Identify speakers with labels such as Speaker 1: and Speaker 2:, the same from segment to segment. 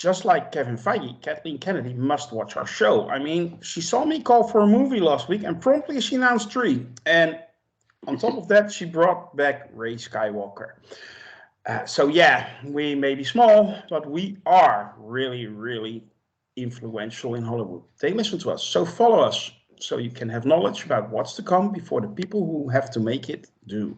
Speaker 1: just like Kevin Feige, Kathleen Kennedy must watch our show. I mean, she saw me call for a movie last week and promptly she announced 3. And on top of that, she brought back Rey Skywalker. So yeah, we may be small, but we are really, really influential in Hollywood. They listen to us, so follow us so you can have knowledge about what's to come before the people who have to make it do.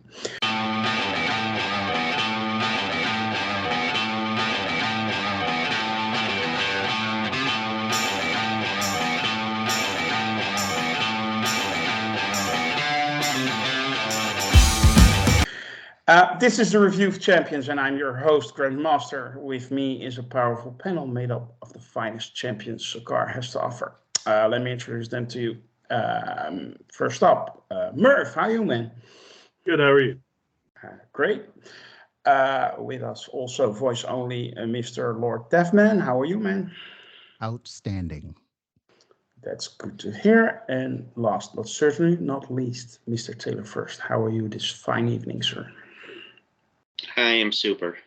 Speaker 1: This is the Review of Champions, and I'm your host, Grandmaster. With me is a powerful panel made up of the finest champions Sakaar has to offer. Let me introduce them to you. First up, Merv, how are you, man?
Speaker 2: Good, how are you?
Speaker 1: Great. With us also, voice only, Mr. Lord Death Man. How are you, man?
Speaker 3: Outstanding.
Speaker 1: That's good to hear. And last but certainly not least, Mr. Taylor First. How are you this fine evening, sir?
Speaker 4: I am super.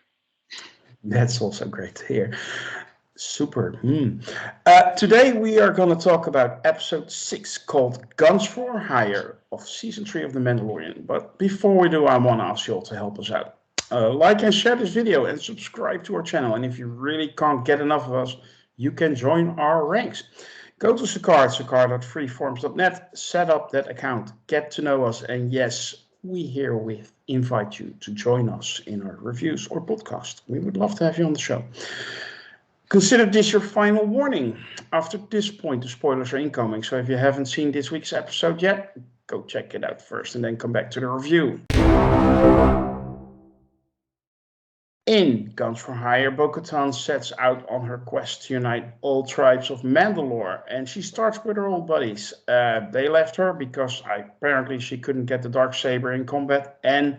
Speaker 1: That's also great to hear. Super. Today we are going to talk about episode 6 called Guns for Hire of season 3 of The Mandalorian. But before we do, I want to ask you all to help us out. Like and share this video and subscribe to our channel. And if you really can't get enough of us, you can join our ranks. Go to Sakaar at sakaar.freeforms.net, set up that account, get to know us, and yes, we herewith invite you to join us in our reviews or podcast. We would love to have you on the show. Consider this your final warning. After this point, the spoilers are incoming, so if you haven't seen this week's episode yet, go check it out first and then come back to the review. In Guns for Hire, Bo-Katan sets out on her quest to unite all tribes of Mandalore, and she starts with her old buddies. They left her because apparently she couldn't get the Darksaber in combat and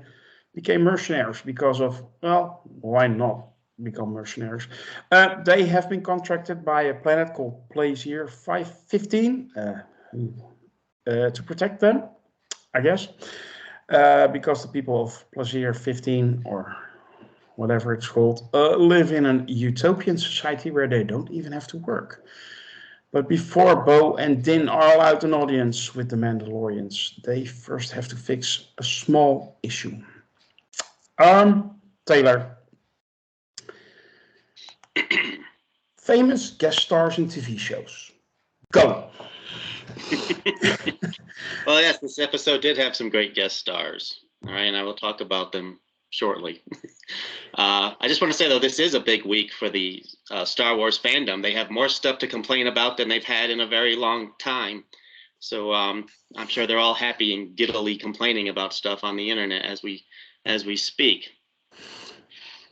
Speaker 1: became mercenaries because of, well, why not become mercenaries? They have been contracted by a planet called Plaisir 515 to protect them, I guess, because the people of Plaisir 15 or whatever it's called, live in a utopian society where they don't even have to work. But before Bo and Din are allowed an audience with the Mandalorians, they first have to fix a small issue. Taylor. Famous guest stars in TV shows. Go.
Speaker 4: Well, yes, this episode did have some great guest stars. All right, and I will talk about them shortly. I just want to say, though, this is a big week for the Star Wars fandom. They have more stuff to complain about than they've had in a very long time. So I'm sure they're all happy and giddily complaining about stuff on the internet as we speak.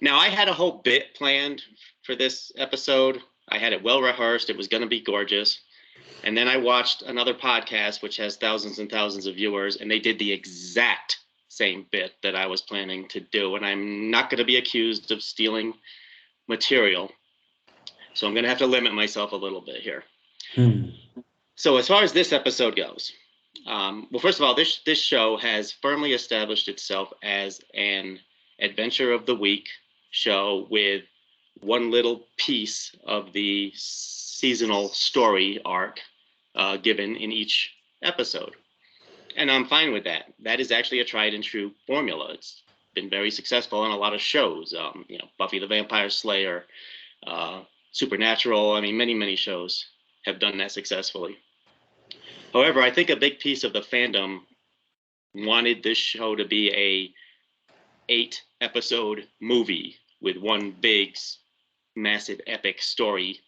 Speaker 4: Now, I had a whole bit planned for this episode. I had it well rehearsed. It was going to be gorgeous. And then I watched another podcast, which has thousands and thousands of viewers, and they did the exact same bit that I was planning to do, and I'm not going to be accused of stealing material, so I'm going to have to limit myself a little bit here. So as far as this episode goes, well, first of all, this show has firmly established itself as an adventure of the week show with one little piece of the seasonal story arc given in each episode. And I'm fine with that. That is actually a tried and true formula. It's been very successful in a lot of shows. Buffy the Vampire Slayer, Supernatural. I mean, many shows have done that successfully. However, I think a big piece of the fandom wanted this show to be a 8-episode movie with one big, massive, epic story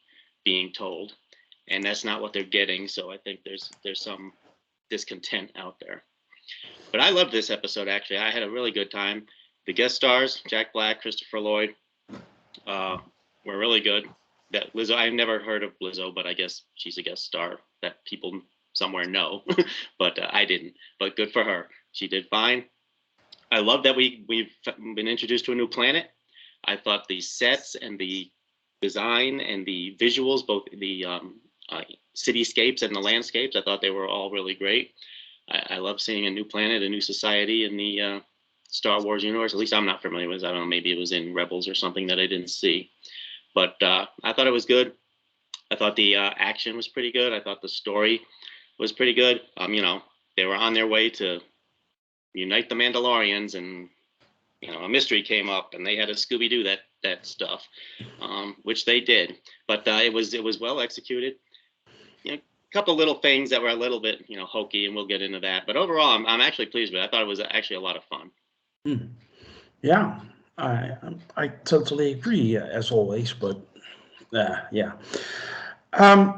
Speaker 4: being told, and that's not what they're getting. So I think there's some discontent out there. But I loved this episode, actually. I had a really good time. The guest stars, Jack Black, Christopher Lloyd, were really good. That Lizzo, I've never heard of Lizzo, but I guess she's a guest star that people somewhere know, but I didn't. But good for her. She did fine. I love that we've been introduced to a new planet. I thought the sets and the design and the visuals, both the cityscapes and the landscapes, I thought they were all really great. I love seeing a new planet, a new society in the Star Wars universe. At least I'm not familiar with it. I don't know, maybe it was in Rebels or something that I didn't see. But I thought it was good. I thought the action was pretty good. I thought the story was pretty good. They were on their way to unite the Mandalorians, and a mystery came up, and they had to Scooby-Doo that stuff, which they did. But it was well executed. A couple little things that were a little bit hokey, and we'll get into that. But overall, I'm actually pleased with it. I thought it was actually a lot of fun.
Speaker 1: Yeah, I totally agree, as always. But yeah,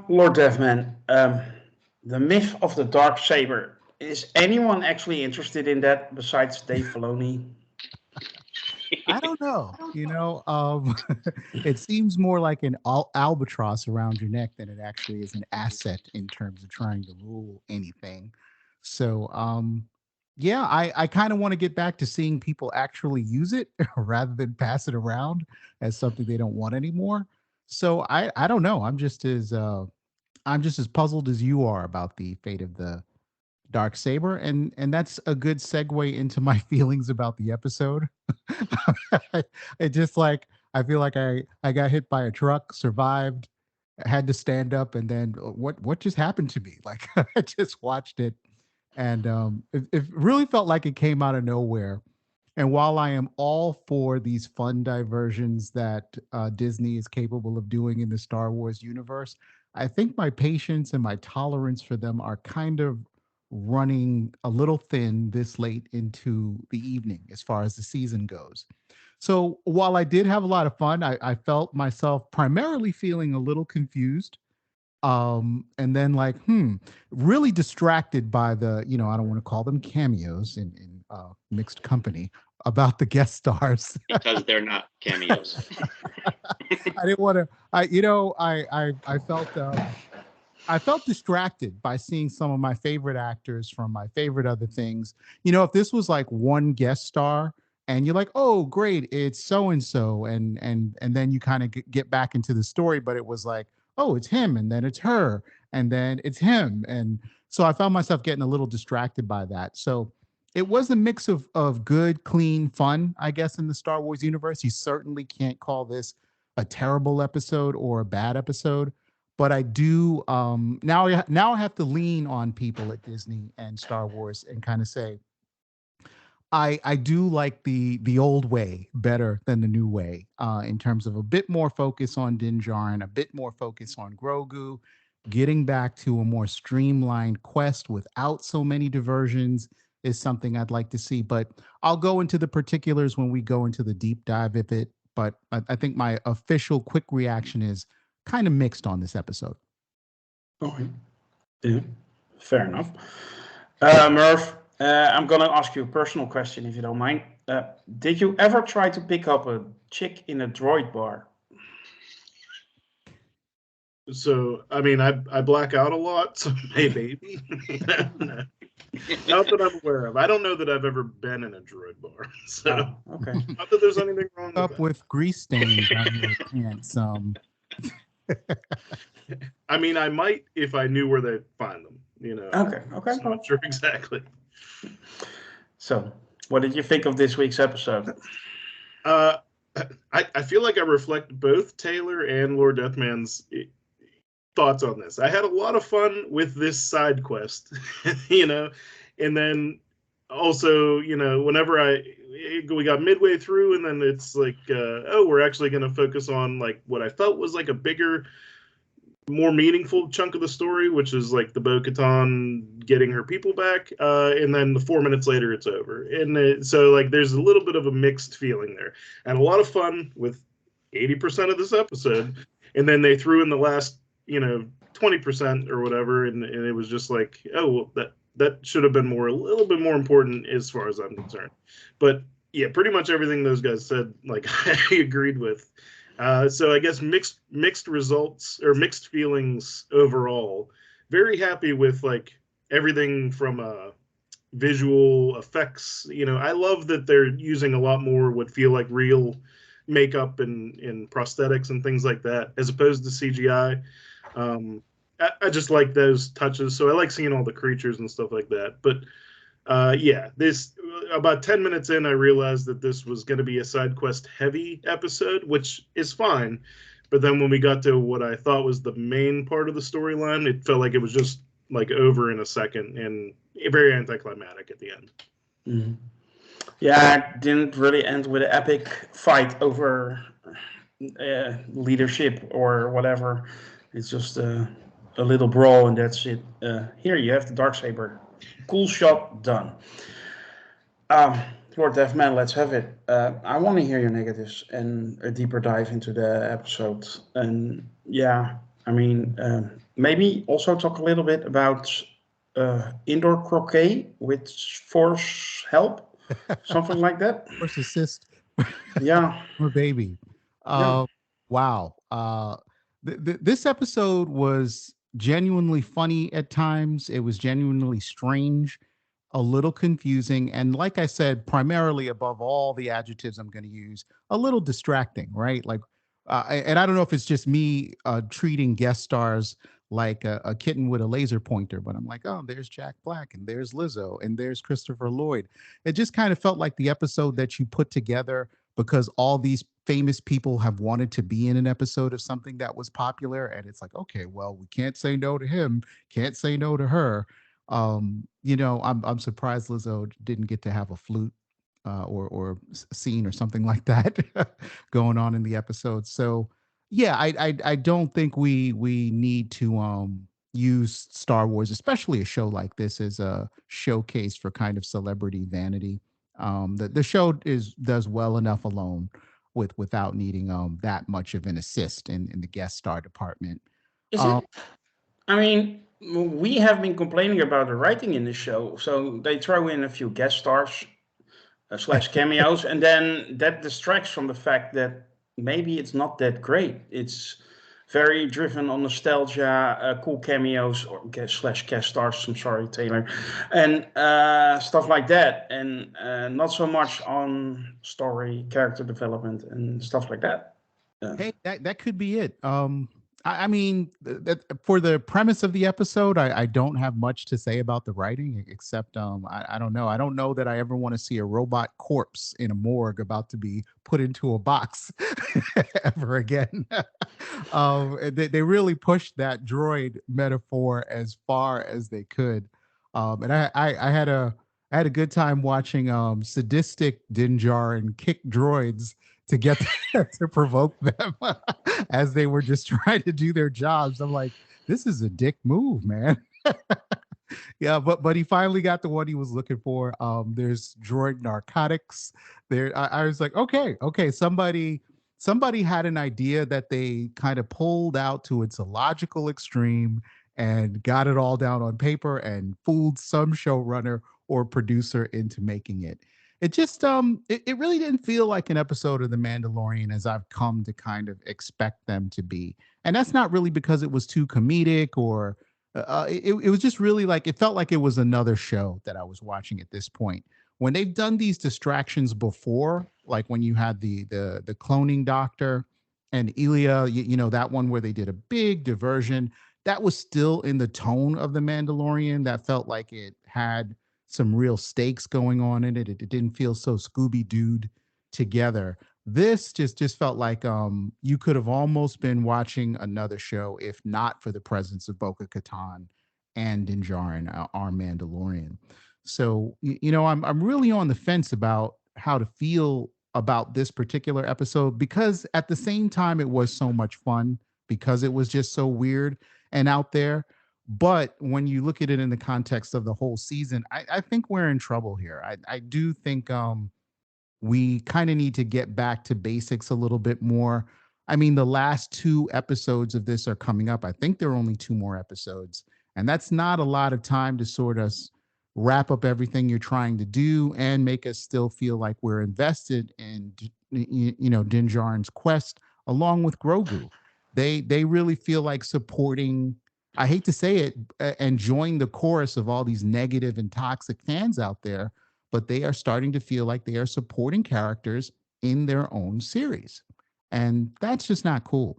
Speaker 1: Lord Deathman, the myth of the dark saber. Is anyone actually interested in that besides Dave Filoni?
Speaker 3: I don't know. It seems more like an albatross around your neck than it actually is an asset in terms of trying to rule anything. So, yeah, I kind of want to get back to seeing people actually use it rather than pass it around as something they don't want anymore. So I don't know. I'm just as puzzled as you are about the fate of the dark saber, and that's a good segue into my feelings about the episode. It just like I feel like I got hit by a truck, survived, had to stand up, and then what just happened to me? Like I just watched it, and it really felt like it came out of nowhere. And while I am all for these fun diversions that Disney is capable of doing in the Star Wars universe, I think my patience and my tolerance for them are kind of running a little thin this late into the evening as far as the season goes. So while I did have a lot of fun, I felt myself primarily feeling a little confused. And then like, really distracted by the, I don't want to call them cameos in mixed company about the guest stars.
Speaker 4: Because they're not cameos.
Speaker 3: I didn't want to, I felt distracted by seeing some of my favorite actors from my favorite other things. If this was like one guest star and you're like, oh, great, it's so and so, and then you kind of get back into the story, but it was like, oh, it's him, and then it's her, and then it's him, and so I found myself getting a little distracted by that. So it was a mix of good, clean fun, I guess, in the Star Wars universe. You certainly can't call this a terrible episode or a bad episode, but I do now I have to lean on people at Disney and Star Wars and kind of say I do like the old way better than the new way in terms of a bit more focus on Din Djarin, a bit more focus on Grogu, getting back to a more streamlined quest without so many diversions is something I'd like to see. But I'll go into the particulars when we go into the deep dive of it. But I think my official quick reaction is kind of mixed on this episode.
Speaker 1: Okay. Yeah, fair enough. Merv, I'm gonna ask you a personal question if you don't mind. Did you ever try to pick up a chick in a droid bar?
Speaker 2: So, I mean, I black out a lot, so maybe. Not that I'm aware of. I don't know that I've ever been in a droid bar. So,
Speaker 1: okay.
Speaker 2: Not that there's anything wrong
Speaker 3: Up
Speaker 2: with that.
Speaker 3: with grease stains on your pants.
Speaker 2: I mean, I might if I knew where they'd find them.
Speaker 1: Okay.
Speaker 2: I'm not sure exactly.
Speaker 1: So, what did you think of this week's episode?
Speaker 2: I feel like I reflect both Taylor and Lord Deathman's thoughts on this. I had a lot of fun with this side quest, and then also, whenever we got midway through, and then it's like, we're actually going to focus on like what I felt was like a bigger, more meaningful chunk of the story, which is like the Bo-Katan getting her people back, and then 4 minutes later it's over, and so like there's a little bit of a mixed feeling there, and a lot of fun with 80% of this episode, and then they threw in the last 20% or whatever, and it was just like, oh, well, that should have been a little bit more important as far as I'm concerned. But yeah, pretty much everything those guys said, like I agreed with. So I guess mixed results or mixed feelings overall. Very happy with like everything from visual effects. I love that they're using a lot more what feel like real makeup and prosthetics and things like that as opposed to CGI. I just like those touches, so I like seeing all the creatures and stuff like that. But this about 10 minutes in, I realized that this was going to be a side quest heavy episode, which is fine. But then when we got to what I thought was the main part of the storyline, it felt like it was just like over in a second and very anticlimactic at the end.
Speaker 1: Mhm. Yeah, it didn't really end with an epic fight over leadership or whatever. It's just a little brawl and that's it. Here you have the Darksaber. Cool shot, done. Um, Lord Deathman, let's have it. I want to hear your negatives and a deeper dive into the episode. And yeah, I mean, maybe also talk a little bit about indoor croquet with force help, something like that.
Speaker 3: Force assist.
Speaker 1: Yeah,
Speaker 3: I'm a baby.
Speaker 1: yeah.
Speaker 3: Wow. This episode was genuinely funny at times. It was genuinely strange, a little confusing, and like I said, primarily above all the adjectives I'm going to use, a little distracting, right? Like, and I don't know if it's just me treating guest stars like a kitten with a laser pointer, but I'm like, oh, there's Jack Black, and there's Lizzo, and there's Christopher Lloyd. It just kind of felt like the episode that you put together because all these famous people have wanted to be in an episode of something that was popular, and it's like, okay, well, we can't say no to him, can't say no to her. I'm surprised Lizzo didn't get to have a flute or scene or something like that going on in the episode. So yeah, I don't think we need to use Star Wars, especially a show like this, as a showcase for kind of celebrity vanity. The show does well enough alone without needing that much of an assist in the guest star department.
Speaker 1: Is
Speaker 3: Um,
Speaker 1: it? I mean, we have been complaining about the writing in the show, so they throw in a few guest stars slash cameos, and then that distracts from the fact that maybe it's not that great. It's very driven on nostalgia, cool cameos or slash guest stars. I'm sorry, Taylor, and stuff like that, and not so much on story, character development, and stuff like that.
Speaker 3: Hey, that could be it. I mean, that for the premise of the episode, I don't have much to say about the writing, except I don't know. I don't know that I ever want to see a robot corpse in a morgue about to be put into a box ever again. They really pushed that droid metaphor as far as they could, and I had a good time watching sadistic Dinjar and kick droids to get to provoke them as they were just trying to do their jobs. I'm like, this is a dick move, man. Yeah, but he finally got the one he was looking for. There's droid narcotics. I was like, okay, somebody had an idea that they kind of pulled out to its illogical extreme and got it all down on paper and fooled some showrunner or producer into making it. It just it really didn't feel like an episode of The Mandalorian as I've come to kind of expect them to be. And that's not really because it was too comedic or it was just really like it felt like it was another show that I was watching at this point. When they've done these distractions before, like when you had the cloning doctor and Elia, that one where they did a big diversion, that was still in the tone of The Mandalorian. That felt like it had some real stakes going on in it. It didn't feel so Scooby Dooed together. This just felt like you could have almost been watching another show if not for the presence of Boca Katan and Din Djarin, our Mandalorian. So I'm really on the fence about how to feel about this particular episode because at the same time it was so much fun because it was just so weird and out there. But when you look at it in the context of the whole season, I think we're in trouble here. I do think we kind of need to get back to basics a little bit more. I mean, the last two episodes of this are coming up. I think there are only two more episodes, and that's not a lot of time to sort of wrap up everything you're trying to do and make us still feel like we're invested in, Din Djarin's quest along with Grogu. They really feel like supporting. I hate to say it, and join the chorus of all these negative and toxic fans out there, but they are starting to feel like they are supporting characters in their own series. And that's just not cool.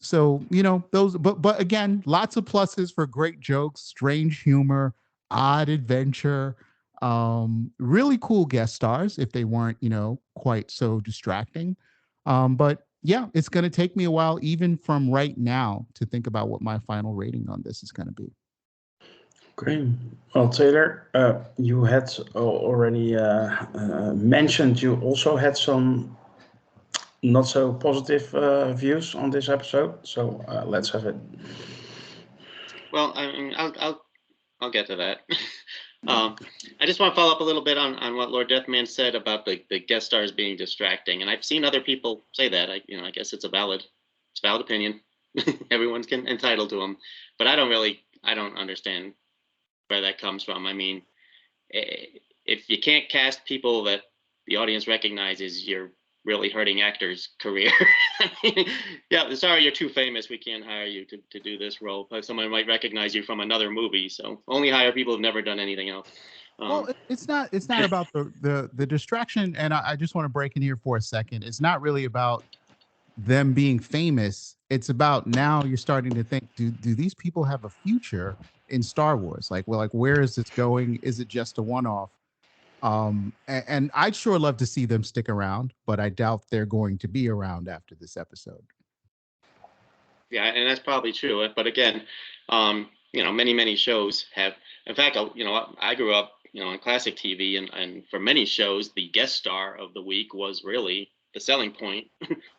Speaker 3: So, those but again, lots of pluses for great jokes, strange humor, odd adventure, really cool guest stars if they weren't, quite so distracting. But yeah, it's going to take me a while, even from right now, to think about what my final rating on this is going to be.
Speaker 1: Great. Well, Taylor, you had already mentioned you also had some not so positive views on this episode. So let's have it.
Speaker 4: Well, I mean, I'll get to that. I just want to follow up a little bit on what Lord Deathman said about the guest stars being distracting, and I've seen other people say that. I guess it's a valid opinion. Everyone's entitled to them, but I don't understand where that comes from. I mean, if you can't cast people that the audience recognizes, you're really hurting actors' career. Yeah, sorry, you're too famous. We can't hire you to do this role. But someone might recognize you from another movie. So only hire people who've never done anything else.
Speaker 3: Well, it's not about the distraction. And I just want to break in here for a second. It's not really about them being famous. It's about now you're starting to think, do these people have a future in Star Wars? Like, well, like where is this going? Is it just a one-off? And I'd sure love to see them stick around, but I doubt they're going to be around after this episode.
Speaker 4: Yeah, and that's probably true. But again, many shows have. In fact, I grew up, on classic TV, and for many shows, the guest star of the week was really the selling point,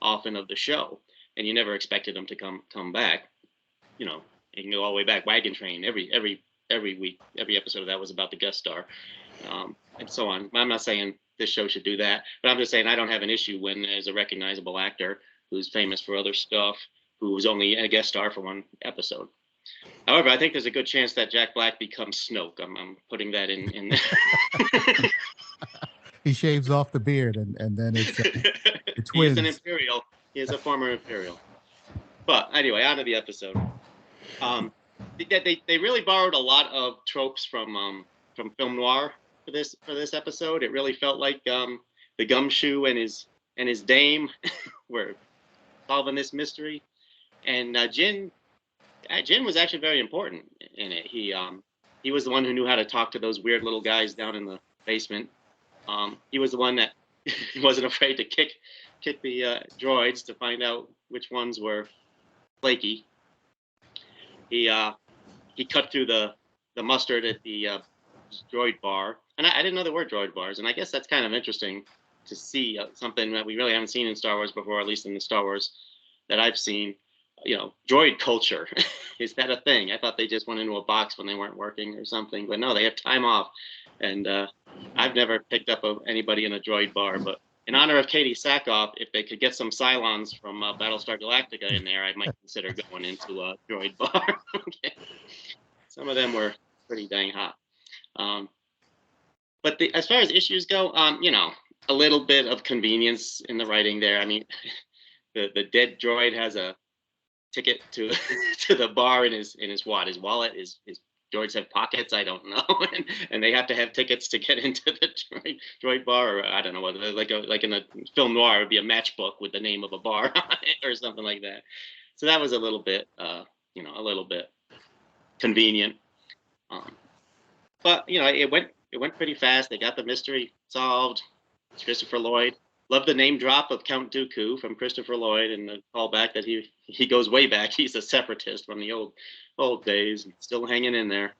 Speaker 4: often of the show, and you never expected them to come back. You can go all the way back. Wagon Train, every week, every episode of that was about the guest star, and so on. I'm not saying this show should do that, but I'm just saying I don't have an issue when there's a recognizable actor who's famous for other stuff, who was only a guest star for one episode. However, I think there's a good chance that Jack Black becomes Snoke. I'm putting that in there.
Speaker 3: He shaves off the beard, and then it's twins.
Speaker 4: He's an Imperial. He is a former Imperial. But anyway, on to the episode. They really borrowed a lot of tropes from film noir for this episode. It really felt like the gumshoe and his dame were solving this mystery, and Jin was actually very important in it. He was the one who knew how to talk to those weird little guys down in the basement. He was the one that wasn't afraid to kick the droids to find out which ones were flaky. He cut through the mustard at the droid bar, and I didn't know there were droid bars, and I guess that's kind of interesting to see something that we really haven't seen in Star Wars before, at least in the Star Wars that I've seen. Droid culture. Is that a thing? I thought they just went into a box when they weren't working or something, but no, they have time off. And I've never picked up anybody in a droid bar, but in honor of Katie Sackhoff, if they could get some Cylons from Battlestar Galactica in there, I might consider going into a droid bar. Okay. Some of them were pretty dang hot. But as far as issues go, a little bit of convenience in the writing there. I mean, the dead droid has a ticket to the bar in his wallet. His droids have pockets, I don't know, and they have to have tickets to get into the droid bar, or I don't know whether like in a film noir, it would be a matchbook with the name of a bar on it or something like that. So that was a little bit convenient, but it went pretty fast. They got the mystery solved. Christopher Lloyd. Love the name drop of Count Dooku from Christopher Lloyd, and the callback that he goes way back. He's a separatist from the old days, still hanging in there.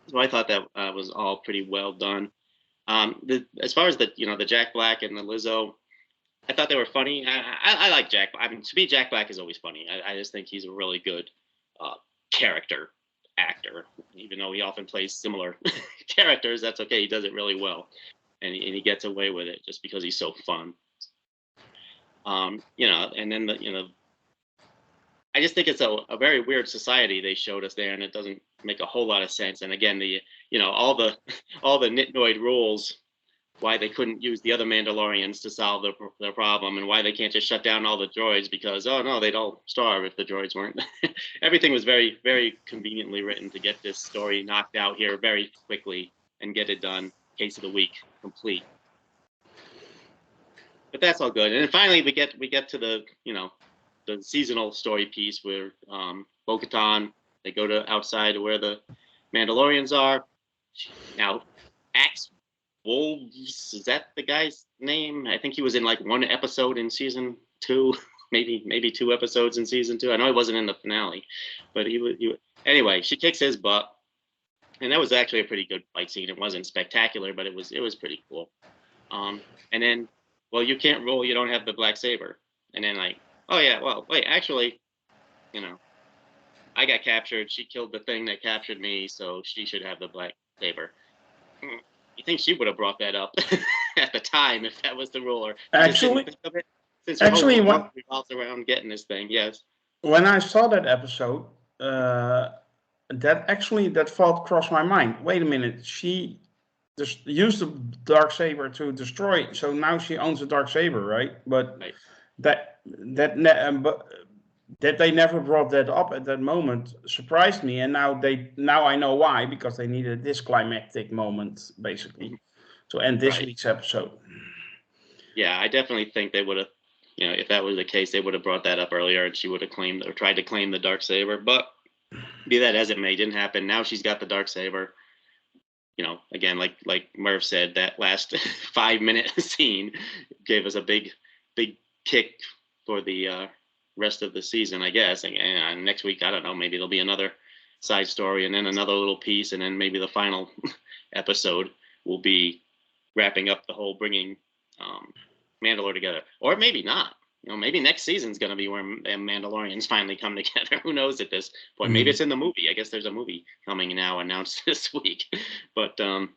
Speaker 4: So I thought that was all pretty well done. As far as the Jack Black and the Lizzo, I thought they were funny. I like Jack. I mean, to me, Jack Black is always funny. I just think he's a really good character actor, even though he often plays similar characters. That's okay. He does it really well. And he gets away with it just because he's so fun. And then I just think it's a very weird society they showed us there, and it doesn't make a whole lot of sense. And again, all the nitnoid rules, why they couldn't use the other Mandalorians to solve their problem, and why they can't just shut down all the droids because, oh no, they'd all starve if the droids weren't. Everything was very, very conveniently written to get this story knocked out here very quickly and get it done. Case of the week complete. But that's all good. And then finally we get to the seasonal story piece where Bo-Katan, they go to outside where the Mandalorians are. Now Axe Wolves, is that the guy's name? I think he was in like one episode in season 2, maybe 2 episodes in season 2. I know he wasn't in the finale, but he was. Anyway, she kicks his butt, and that was actually a pretty good fight scene. It wasn't spectacular, but it was pretty cool. And then, well, you can't roll. You don't have the black saber. And then like, oh yeah, well, wait, actually, I got captured. She killed the thing that captured me, so she should have the black saber. You think she would have brought that up at the time if that was the rule? Or
Speaker 1: Actually,
Speaker 4: since her whole life revolves around getting this thing. Yes.
Speaker 1: When I saw that episode, that thought crossed my mind. Wait a minute, she just used the dark saber to destroy, so now she owns a dark saber, right? But
Speaker 4: Right.
Speaker 1: That they never brought that up at that moment surprised me, and now I know why, because they needed this climactic moment basically to end this week's episode.
Speaker 4: Yeah, I definitely think they would have, if that was the case, they would have brought that up earlier, and she would have claimed or tried to claim the dark saber. But be that as it may, didn't happen. Now she's got the dark saber. Again, like Merv said, that last 5-minute scene gave us a big kick for the rest of the season, I guess. And next week, I don't know, maybe there'll be another side story and then another little piece, and then maybe the final episode will be wrapping up the whole bringing Mandalore together, or maybe not. Maybe next season's going to be where Mandalorians finally come together. Who knows at this point? Maybe it's in the movie. I guess there's a movie coming now announced this week. But like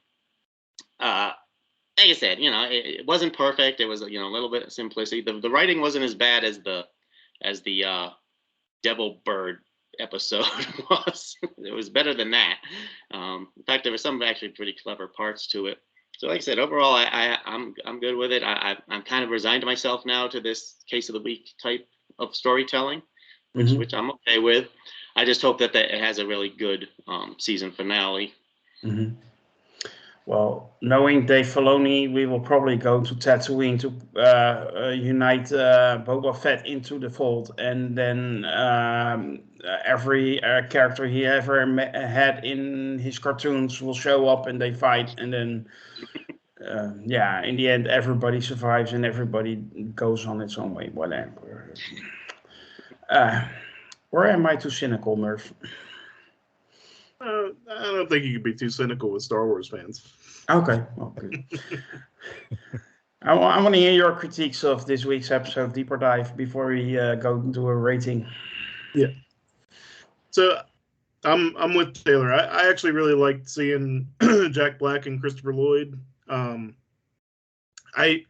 Speaker 4: I said, it wasn't perfect. It was a little bit of simplicity. The writing wasn't as bad as the Devil Bird episode was. It was better than that. In fact, there were some actually pretty clever parts to it. So like I said, overall, I'm good with it. I'm kind of resigned to myself now to this case of the week type of storytelling, which I'm okay with. I just hope that it has a really good season finale.
Speaker 1: Mm-hmm. Well, knowing Dave Filoni, we will probably go to Tatooine to unite Boba Fett into the fold, and then every character he ever had in his cartoons will show up and they fight, and then in the end everybody survives and everybody goes on its own way. Whatever. Or am I too cynical, Merv?
Speaker 2: I don't think you could be too cynical with Star Wars fans.
Speaker 1: Okay. I want to hear your critiques of this week's episode, Deeper Dive, before we go into a rating.
Speaker 2: Yeah. So I'm with Taylor. I actually really liked seeing Jack Black and Christopher Lloyd. I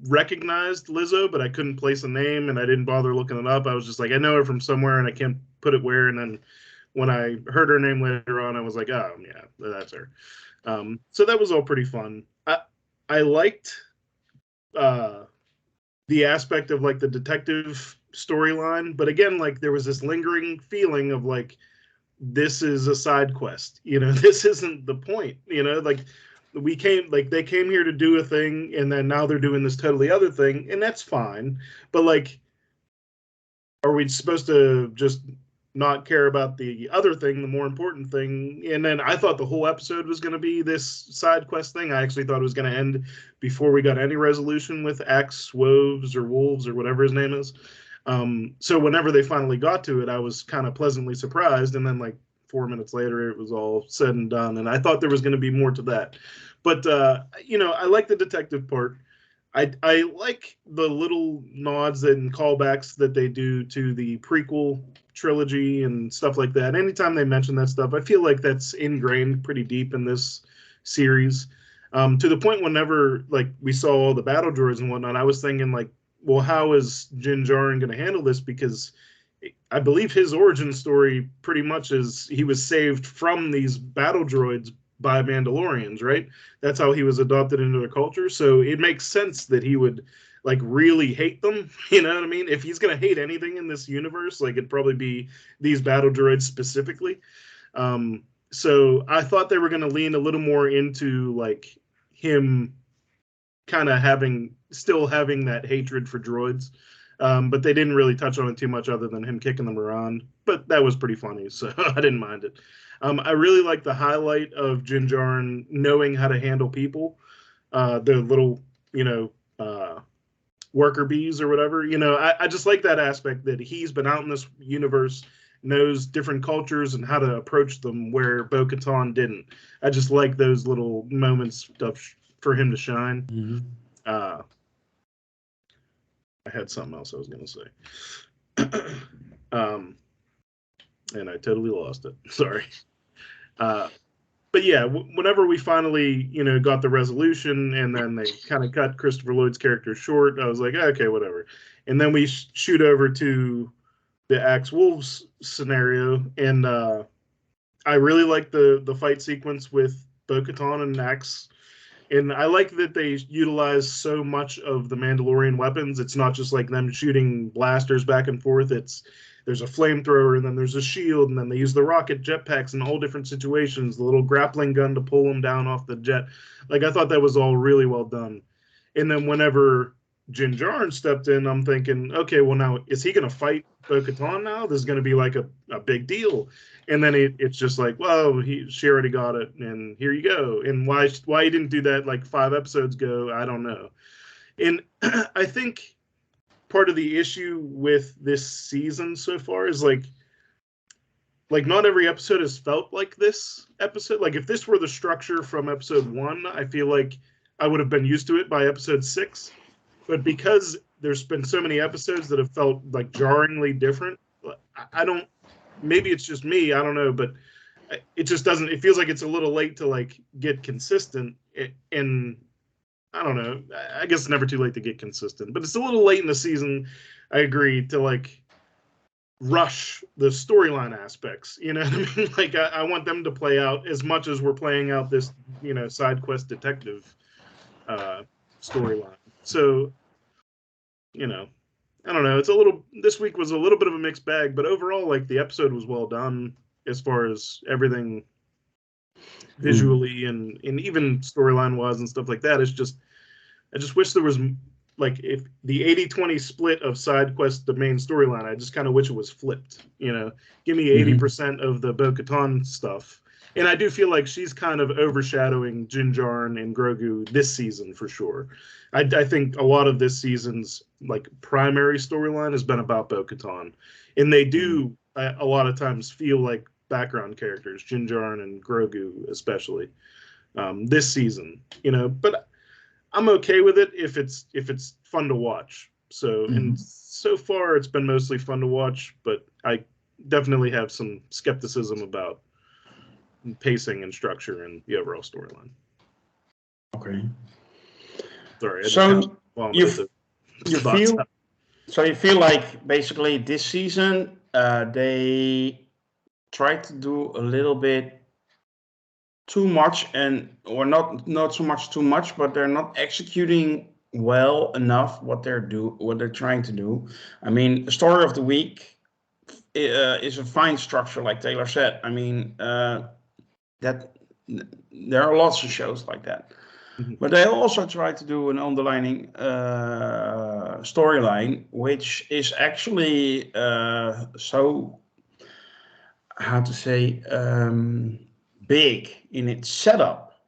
Speaker 2: recognized Lizzo, but I couldn't place a name, and I didn't bother looking it up. I was just like, I know her from somewhere, and I can't put it where. And then when I heard her name later on, I was like, oh, yeah, that's her. So that was all pretty fun. I liked the aspect of like the detective storyline, but again, like there was this lingering feeling of like, this is a side quest, this isn't the point, like they came here to do a thing, and then now they're doing this totally other thing, and that's fine. But like, are we supposed to just not care about the other thing, the more important thing? And then I thought the whole episode was going to be this side quest thing. I actually thought it was going to end before we got any resolution with Axe Woves or Wolves or whatever his name is. So whenever they finally got to it, I was kind of pleasantly surprised. And then like 4 minutes later, it was all said and done. And I thought there was going to be more to that. But, I like the detective part. I like the little nods and callbacks that they do to the prequel trilogy and stuff like that. Anytime they mention that stuff, I feel like that's ingrained pretty deep in this series. To the point whenever like we saw all the battle droids and whatnot, I was thinking like, well, how is Din Djarin going to handle this? Because I believe his origin story pretty much is he was saved from these battle droids by Mandalorians, right? That's how he was adopted into the culture. So it makes sense that he would like really hate them. You know what I mean? If he's going to hate anything in this universe, like it'd probably be these battle droids specifically. So I thought they were going to lean a little more into like him kind of still having that hatred for droids. But they didn't really touch on it too much other than him kicking them around. But that was pretty funny, so I didn't mind it. I really like the highlight of Din Djarin knowing how to handle people. The little, worker bees or whatever. You know, I just like that aspect that he's been out in this universe, knows different cultures and how to approach them where Bo-Katan didn't. I just like those little moments for him to shine.
Speaker 1: Mm-hmm.
Speaker 2: I had something else I was going to say. And I totally lost it. Sorry. But yeah, whenever we finally, you know, got the resolution and then they kind of cut Christopher Lloyd's character short, I was like, okay, whatever. And then we shoot over to the Axe Wolves scenario, and I really like the fight sequence with Bo-Katan and Axe. And I like that they utilize so much of the Mandalorian weapons. It's not just like them shooting blasters back and forth. There's a flamethrower, and then there's a shield, and then they use the rocket jetpacks in all different situations, the little grappling gun to pull them down off the jet. Like, I thought that was all really well done. And then whenever Din Djarin stepped in, I'm thinking, okay, well, now, is he going to fight Bo-Katan now? This is going to be like a big deal. And then it's just like, well, she already got it, and here you go. And why he didn't do that like 5 episodes ago, I don't know. And I think part of the issue with this season so far is like not every episode has felt like this episode. Like, if this were the structure from episode 1, I feel like I would have been used to it by episode 6. But because there's been so many episodes that have felt like jarringly different, I don't, maybe it's just me, I don't know, but it just doesn't, it feels like it's a little late to like get consistent. And I don't know, I guess it's never too late to get consistent, but it's a little late in the season, I agree, to like rush the storyline aspects, you know what I mean? Like, I want them to play out as much as we're playing out this, you know, side quest detective storyline. So, you know, I don't know, this week was a little bit of a mixed bag, but overall, like, the episode was well done as far as everything visually and even storyline wise and stuff like that. It's just, I just wish there was, like, if the 80-20 split of side quest to main storyline, I just kind of wish it was flipped, you know, give me 80% of the Bo-Katan stuff. And I do feel like she's kind of overshadowing Din Djarin and Grogu this season for sure. I think a lot of this season's like primary storyline has been about Bo-Katan, and they do a lot of times feel like background characters, Din Djarin and Grogu especially, this season, you know. But I'm okay with it if it's fun to watch. So and so far it's been mostly fun to watch, but I definitely have some skepticism about pacing and structure and the overall storyline.
Speaker 1: Okay.
Speaker 2: Sorry.
Speaker 1: So you feel like basically this season they tried to do a little bit too much, or not so much too much, but they're not executing well enough what they're trying to do. I mean, the story of the week is a fine structure, like Taylor said. I mean, that there are lots of shows like that. But they also try to do an underlining storyline, which is actually so, how to say, big in its setup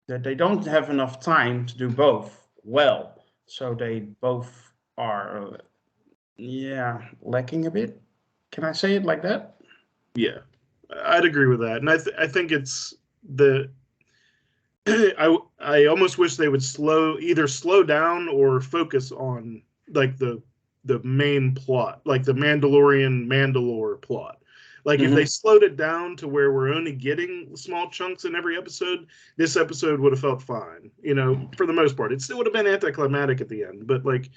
Speaker 1: that they don't have enough time to do both well. So they both are, lacking a bit. Can I say it like that?
Speaker 2: Yeah, I'd agree with that. And I think it's I almost wish they would either slow down or focus on like the main plot, like the Mandalore plot. Like, if they slowed it down to where we're only getting small chunks in every episode, this episode would have felt fine, you know, for the most part. It still would have been anticlimactic at the end, but like,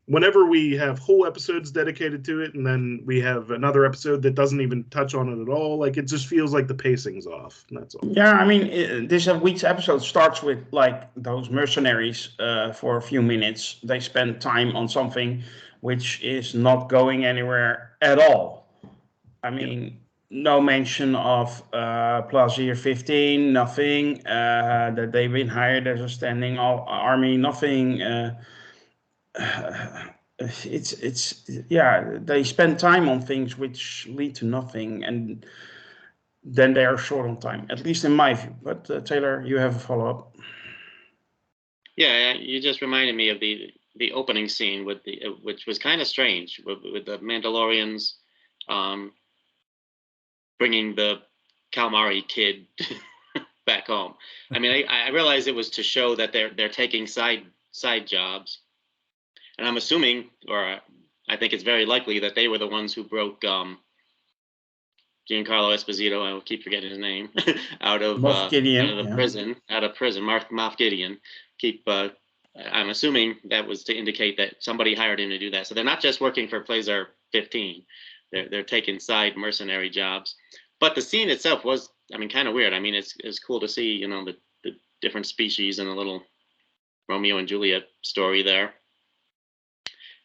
Speaker 2: whenever we have whole episodes dedicated to it, and then we have another episode that doesn't even touch on it at all, like, it just feels like the pacing's off. That's all.
Speaker 1: Yeah, I mean, this week's episode starts with like those mercenaries for a few minutes. They spend time on something which is not going anywhere at all. I mean, no mention of Plaisir 15, nothing. That they've been hired as a standing army, nothing. They spend time on things which lead to nothing, and then they are short on time, at least in my view. But Taylor, you have a follow-up.
Speaker 4: Yeah, you just reminded me of the opening scene with which was kind of strange with the Mandalorians bringing the Calamari kid back home. I mean, I realize it was to show that they're taking side jobs, and I'm assuming, or I think it's very likely that they were the ones who broke Giancarlo Esposito, I will keep forgetting his name, out of the prison, Moff Gideon. I'm assuming that was to indicate that somebody hired him to do that. So they're not just working for Placer 15. They're taking side mercenary jobs. But the scene itself was, I mean, kind of weird. I mean, it's cool to see, you know, the different species and a little Romeo and Juliet story there.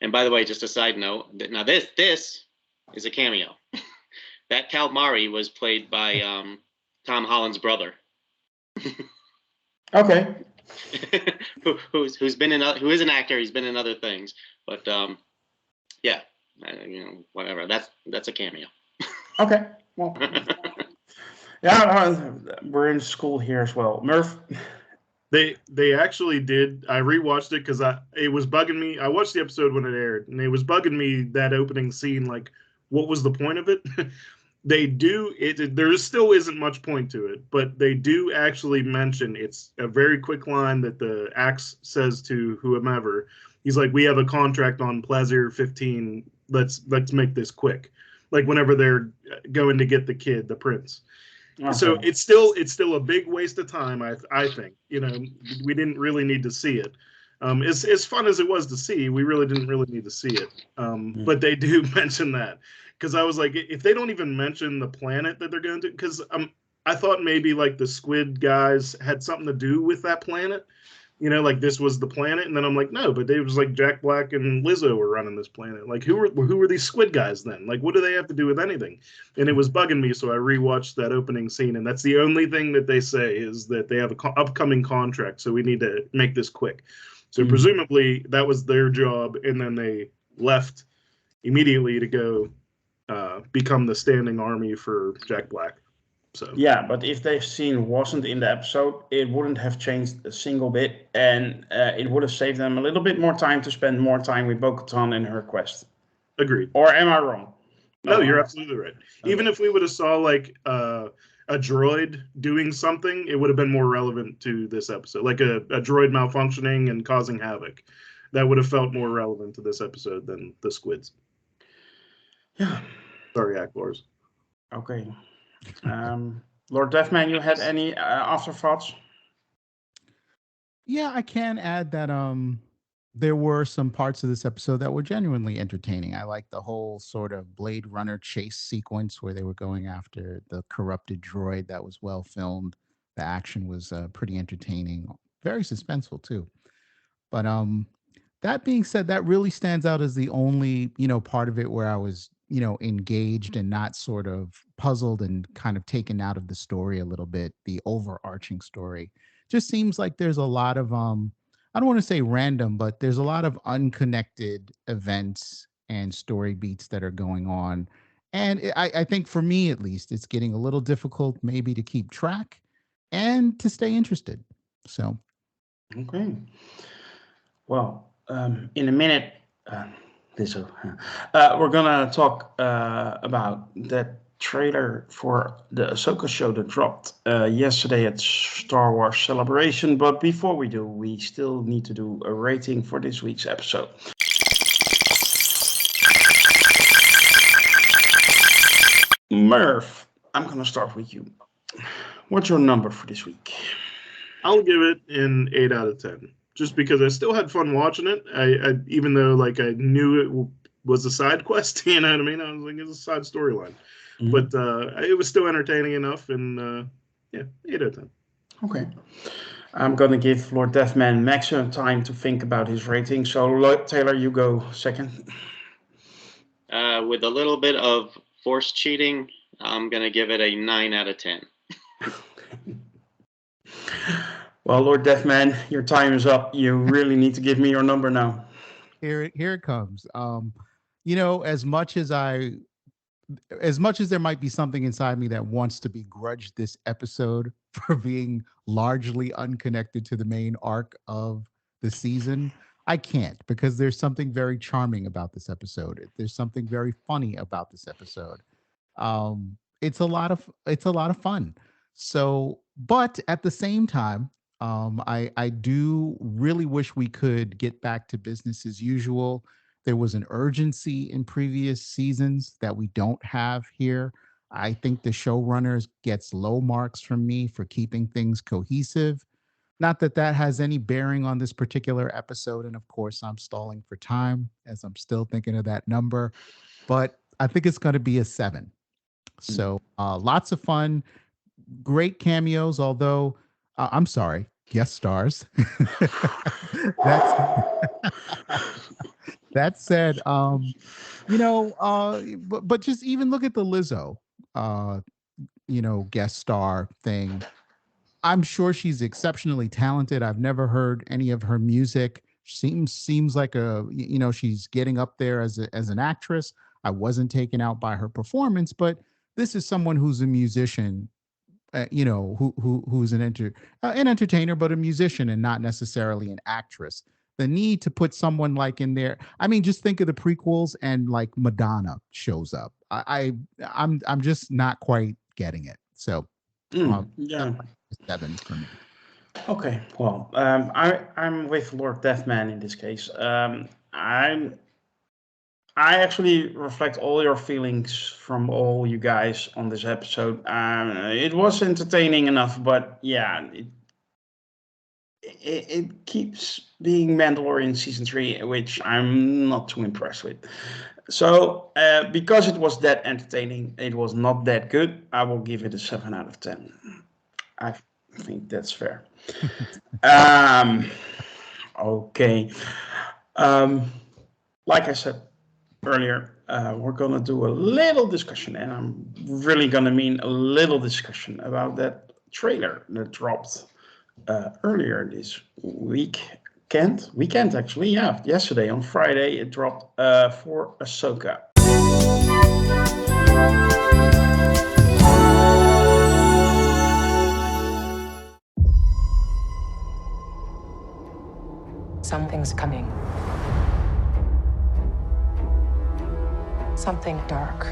Speaker 4: And by the way, just a side note, now this is a cameo. That Calamari was played by Tom Holland's brother.
Speaker 1: Okay.
Speaker 4: who is an actor. He's been in other things, but yeah, you know, whatever. That's a cameo.
Speaker 1: Okay. Well, yeah, we're in school here as well. Merv.
Speaker 2: They actually did. I rewatched it because it was bugging me. I watched the episode when it aired, and it was bugging me, that opening scene. Like, what was the point of it? They do it. There still isn't much point to it, but they do actually mention, it's a very quick line that the Axe says to whomever. He's like, "We have a contract on Placer 15. Let's make this quick." Like whenever they're going to get the kid, the prince. Okay. So it's still a big waste of time. I think, you know, we didn't really need to see it. As fun as it was to see, we really didn't really need to see it. But they do mention that. Because I was like, if they don't even mention the planet that they're going to, because I thought maybe like the squid guys had something to do with that planet, you know, like this was the planet, and then I'm like, no, but it was like Jack Black and Lizzo were running this planet. Like, who were these squid guys then? Like, what do they have to do with anything? And it was bugging me, so I rewatched that opening scene, and that's the only thing that they say is that they have an upcoming contract, so we need to make this quick. So presumably that was their job, and then they left immediately to go become the standing army for Jack Black. So
Speaker 1: yeah, but if the scene wasn't in the episode, it wouldn't have changed a single bit, and it would have saved them a little bit more time to spend more time with Bo-Katan and her quest.
Speaker 2: Agreed.
Speaker 1: Or am I wrong?
Speaker 2: No, you're absolutely right. Okay. Even if we would have saw like a droid doing something, it would have been more relevant to this episode, like a droid malfunctioning and causing havoc. That would have felt more relevant to this episode than the squids.
Speaker 1: Yeah.
Speaker 2: Sorry, Akbars.
Speaker 1: Okay. Lord Deathman, you had any afterthoughts?
Speaker 3: Yeah, I can add that there were some parts of this episode that were genuinely entertaining. I like the whole sort of Blade Runner chase sequence where they were going after the corrupted droid. That was well filmed. The action was pretty entertaining, very suspenseful too. But that being said, that really stands out as the only, you know, part of it where I was, you know, engaged and not sort of puzzled and kind of taken out of the story a little bit. The overarching story just seems like there's a lot of I don't want to say random, but there's a lot of unconnected events and story beats that are going on. And I think for me, at least, it's getting a little difficult maybe to keep track and to stay interested. So.
Speaker 1: Okay. Well, in a minute, we're going to talk about that trailer for the Ahsoka show that dropped yesterday at Star Wars Celebration. But before we do, we still need to do a rating for this week's episode. Merv, I'm going to start with you. What's your number for this week?
Speaker 2: I'll give it an 8 out of 10. Just because I still had fun watching it. I even though like I knew it was a side quest, you know what I mean? I was like, it's a side storyline. Mm-hmm. But it was still entertaining enough, and yeah, 8 out of 10.
Speaker 1: Okay. I'm going to give Lord Deathman maximum time to think about his rating. So, Lord Taylor, you go second.
Speaker 4: With a little bit of force cheating, I'm going to give it a 9 out of 10.
Speaker 1: Well, Lord Deathman, your time is up. You really need to give me your number now.
Speaker 3: Here it comes. You know, as much as there might be something inside me that wants to begrudge this episode for being largely unconnected to the main arc of the season, I can't, because there's something very charming about this episode. There's something very funny about this episode. It's a lot of fun. So, but at the same time, I do really wish we could get back to business as usual. There was an urgency in previous seasons that we don't have here. I think the showrunners gets low marks from me for keeping things cohesive. Not that that has any bearing on this particular episode, and of course, I'm stalling for time as I'm still thinking of that number. But I think it's going to be a 7. So lots of fun, great cameos. Although I'm sorry, guest stars. That's that said, but just even look at the Lizzo, uh, guest star thing. I'm sure she's exceptionally talented. I've never heard any of her music. Seems like she's getting up there as an actress. I wasn't taken out by her performance, but this is someone who's a musician, who's an entertainer, but a musician and not necessarily an actress. The need to put someone like in there. I mean, just think of the prequels and like Madonna shows up. I'm just not quite getting it. So
Speaker 1: Yeah.
Speaker 3: 7 for me.
Speaker 1: Okay. Well, I'm with Lord Deathman in this case. I actually reflect all your feelings from all you guys on this episode. It was entertaining enough, but yeah, it keeps being Mandalorian season 3, which I'm not too impressed with. So because it was that entertaining, it was not that good. I will give it a 7 out of 10. I think that's fair. Okay. Like I said earlier, we're gonna do a little discussion, and I'm really gonna mean a little discussion about that trailer that dropped earlier this weekend actually. Yeah, yesterday on Friday it dropped for Ahsoka.
Speaker 5: Something's coming. Something dark.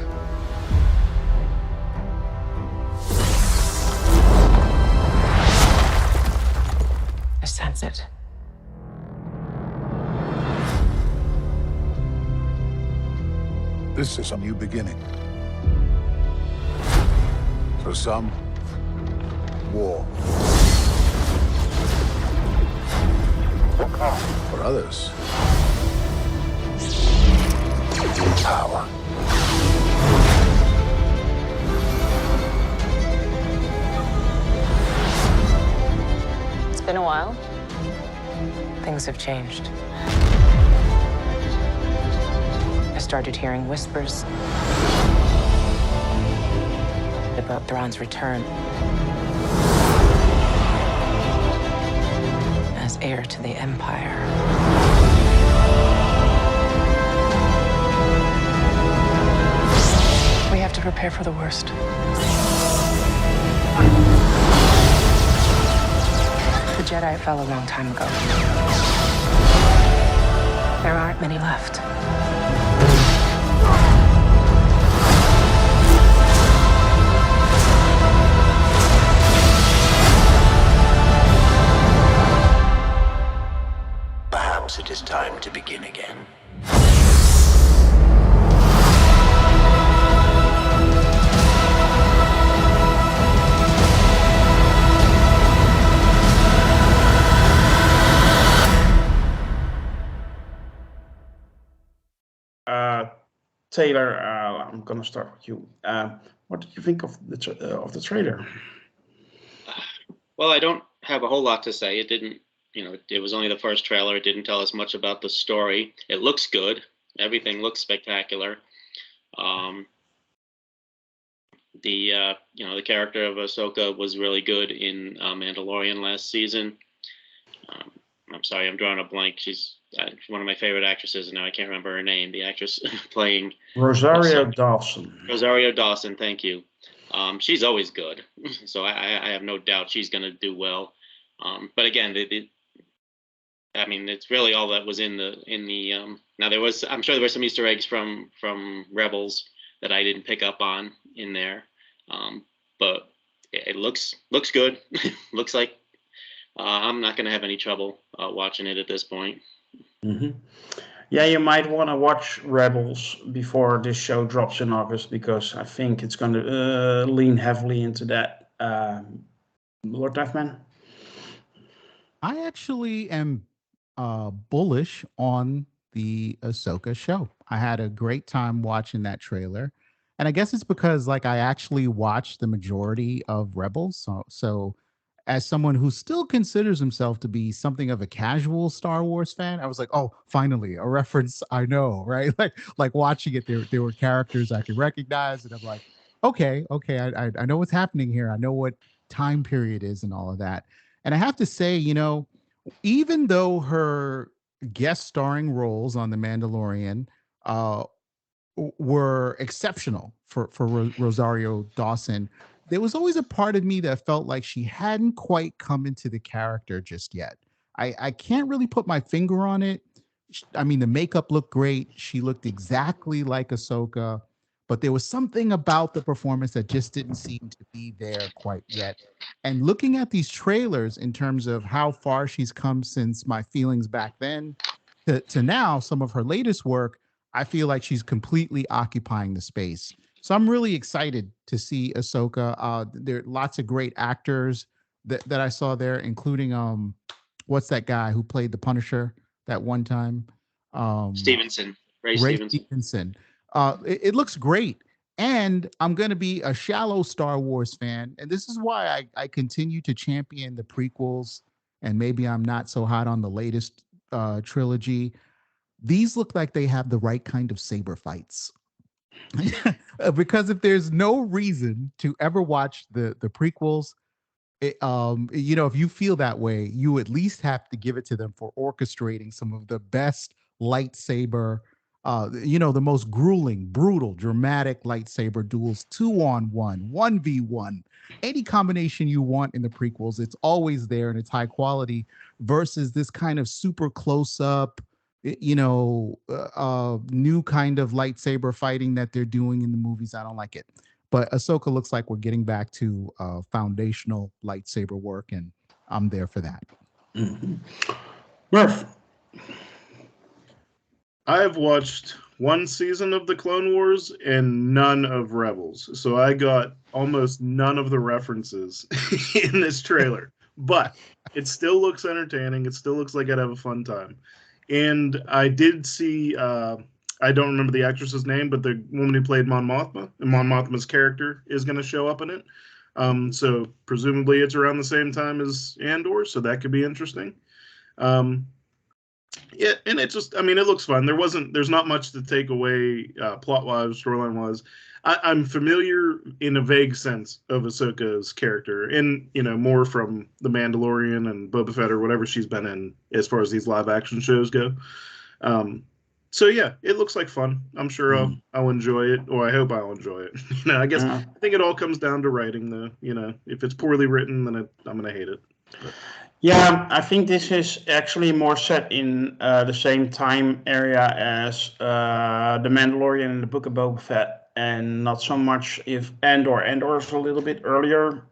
Speaker 5: I sense it.
Speaker 6: This is a new beginning. For some, war. For others, power.
Speaker 5: It's been a while. Things have changed. I started hearing whispers about Thrawn's return as heir to the Empire. We have to prepare for the worst. The Jedi fell a long time ago. There aren't many left.
Speaker 6: Perhaps it is time to begin again.
Speaker 1: Taylor, I'm gonna start with you. What did you think of the trailer?
Speaker 4: Well, I don't have a whole lot to say. It didn't, it was only the first trailer. It didn't tell us much about the story. It looks good. Everything looks spectacular. The character of Ahsoka was really good in Mandalorian last season. I'm sorry, I'm drawing a blank. She's one of my favorite actresses, and now I can't remember her name. The actress playing
Speaker 1: Rosario Dawson.
Speaker 4: Rosario Dawson, thank you. She's always good, so I have no doubt she's going to do well. But again, I mean, it's really all that was in the now I'm sure there were some Easter eggs from Rebels that I didn't pick up on in there. But it looks good. Looks like I'm not going to have any trouble watching it at this point.
Speaker 1: Mm-hmm. Yeah, you might want to watch Rebels before this show drops in August, because I think it's going to lean heavily into that. Lord Deathman?
Speaker 3: I actually am bullish on the Ahsoka show. I had a great time watching that trailer. And I guess it's because like I actually watched the majority of Rebels. So as someone who still considers himself to be something of a casual Star Wars fan, I was like, oh, finally a reference I know, right? Like watching it, there were characters I could recognize, and I'm like, okay, I know what's happening here. I know what time period is and all of that. And I have to say, even though her guest starring roles on The Mandalorian uh, were exceptional for Rosario Dawson, there was always a part of me that felt like she hadn't quite come into the character just yet. I can't really put my finger on it. I mean, the makeup looked great. She looked exactly like Ahsoka, but there was something about the performance that just didn't seem to be there quite yet. And looking at these trailers in terms of how far she's come since my feelings back then to now, some of her latest work, I feel like she's completely occupying the space. So I'm really excited to see Ahsoka. There are lots of great actors that I saw there, including what's that guy who played the Punisher that one time?
Speaker 4: Stevenson, Ray
Speaker 3: Ray
Speaker 4: Stevenson.
Speaker 3: Stevenson. It looks great. And I'm going to be a shallow Star Wars fan. And this is why I continue to champion the prequels. And maybe I'm not so hot on the latest trilogy. These look like they have the right kind of saber fights. Because if there's no reason to ever watch the prequels, if you feel that way, you at least have to give it to them for orchestrating some of the best lightsaber, the most grueling, brutal, dramatic lightsaber duels, 2-on-1, 1v1, any combination you want in the prequels. It's always there and it's high quality versus this kind of super close up, new kind of lightsaber fighting that they're doing in the movies. I don't like it. But Ahsoka looks like we're getting back to foundational lightsaber work, and I'm there for that.
Speaker 1: Mm-hmm. Merv?
Speaker 2: I've watched one season of the Clone Wars and none of Rebels, so I got almost none of the references in this trailer. But it still looks entertaining. It still looks like I'd have a fun time. And I did see, I don't remember the actress's name, but the woman who played Mon Mothma, and Mon Mothma's character is going to show up in it. So presumably it's around the same time as Andor, so that could be interesting. Yeah, and it just, I mean, it looks fun. There's not much to take away plot-wise, storyline-wise. I'm familiar in a vague sense of Ahsoka's character, and more from The Mandalorian and Boba Fett or whatever she's been in as far as these live-action shows go. So yeah, it looks like fun. I'm sure I'll enjoy it, or I hope I'll enjoy it. I guess I think it all comes down to writing, though. If it's poorly written, then I'm gonna hate it. But.
Speaker 1: Yeah, I think this is actually more set in the same time area as The Mandalorian and the Book of Boba Fett, and not so much if Andor. Andor is a little bit earlier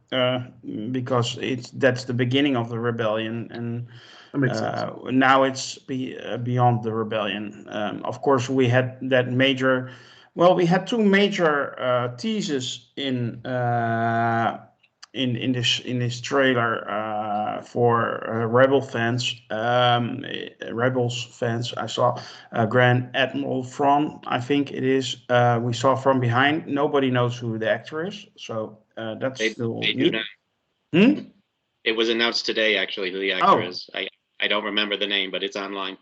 Speaker 1: because that's the beginning of the rebellion, and
Speaker 2: that makes sense.
Speaker 1: Now it's beyond the rebellion. Of course, we had that major. Well, we had two major teases in this trailer for Rebels fans. I saw Grand Admiral Thrawn, I think it is. We saw from behind. Nobody knows who the actor is, so that's still neat.
Speaker 4: It was announced today, actually, who the actor is. I don't remember the name, but it's online.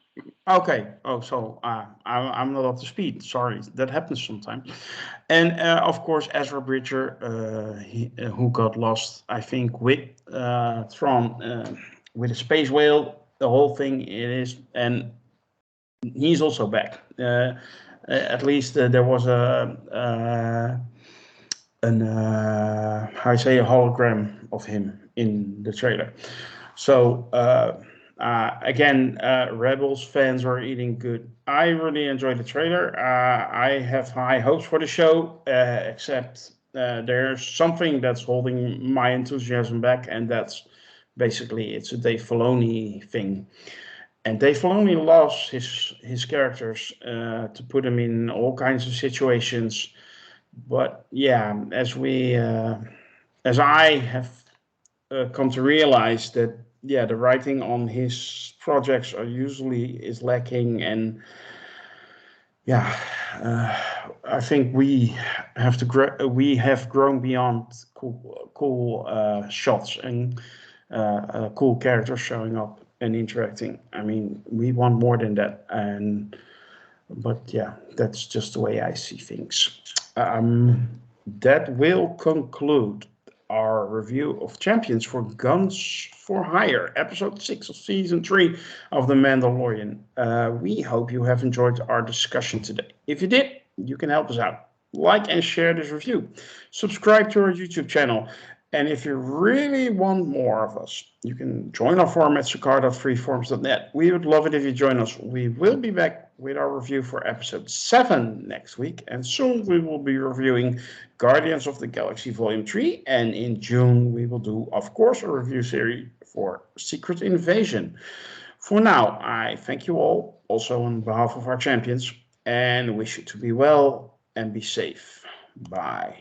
Speaker 1: Okay. Oh, so I'm not up to speed. Sorry, that happens sometimes. And of course, Ezra Bridger, who got lost, I think, with Thrawn, with a space whale, the whole thing it is, and he's also back. At least there was a hologram of him in the trailer. So Again, Rebels fans are eating good. I really enjoyed the trailer. I have high hopes for the show, except there's something that's holding my enthusiasm back, and that's basically it's a Dave Filoni thing. And Dave Filoni loves his characters to put them in all kinds of situations. But yeah, as I have come to realize that the writing on his projects are usually is lacking, and yeah, I think we have grown beyond cool shots and cool characters showing up and interacting. I mean, we want more than that, but yeah, that's just the way I see things. That will conclude our review of Champions for Guns for Hire, episode 6 of season 3 of The Mandalorian. We hope you have enjoyed our discussion today. If you did, you can help us out. Like and share this review. Subscribe to our YouTube channel. And if you really want more of us, you can join our forum at sakar.freeforums.net. We would love it if you join us. We will be back with our review for episode 7 next week. And soon we will be reviewing Guardians of the Galaxy Volume 3. And in June we will do, of course, a review series for Secret Invasion. For now, I thank you all, also on behalf of our champions, and wish you to be well and be safe. Bye.